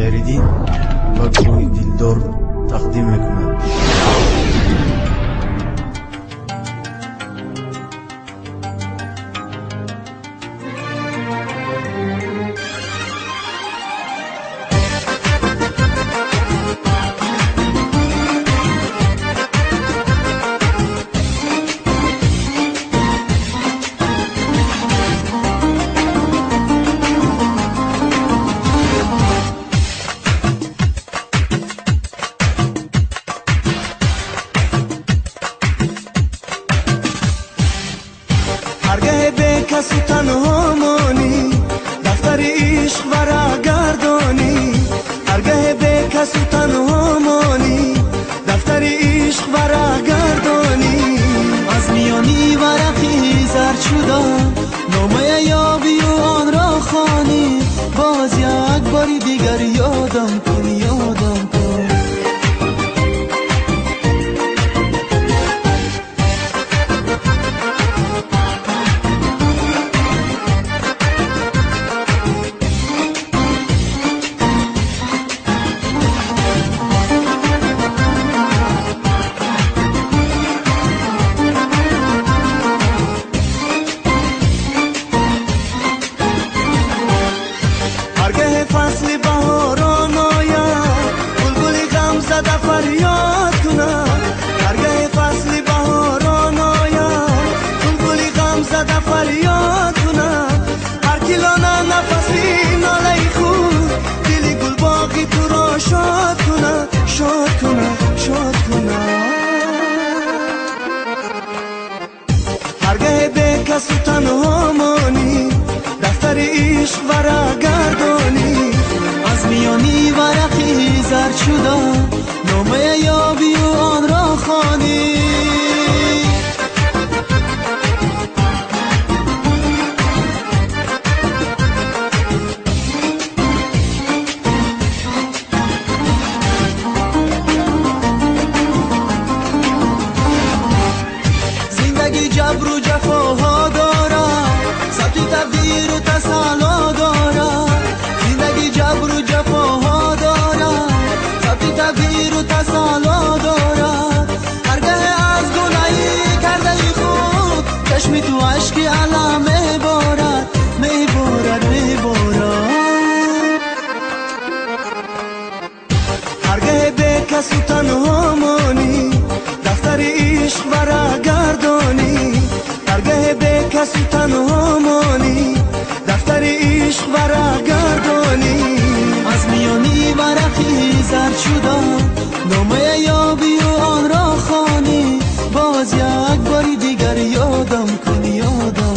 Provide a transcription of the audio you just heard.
خیریدین و گروه دلدار تقدیم میکند. هرگاه به کسی تنها مانی دفتر عشق ورق گردانی هرگاه به کسی تنها مانی دفتر عشق ورق گردانی از میانی ورقی زرد شده نامه یابی و آن را خوانی باز یک باری دیگر یادم کن یادم کن فصل بهاران آید بلبل غم زده فریاد کند هرگاه فصل بهاران آید بلبل غم زده فریاد کند هر کی لانه نفسی ناله خود دل گل باغی تو را شاد کند شاد کند شاد کند هرگاه به کسی تنها مانی دفتر عشق ورق گردانی از میانی ورقی زرد شده نامه یابی و آن را خوانی زندگی جبر و جفاها دارد ثبت تقدیر و تسلا دارد زندگی جبر و جفاها دارد ثبت تقدیر و تسلا دارد هرگاه از گناهی کرده خود چشمی تو عشق علم میبارد میبارد میبارد هرگاه به کسی تنها مانی دفتر عشق ورق گردانی هرگاه به کسی تنها مانی دفتر عشق ورق گردانی از میانی ورقی زرد شده نامه یابی و آن را خوانی باز یک باری دیگر یادم کن یادم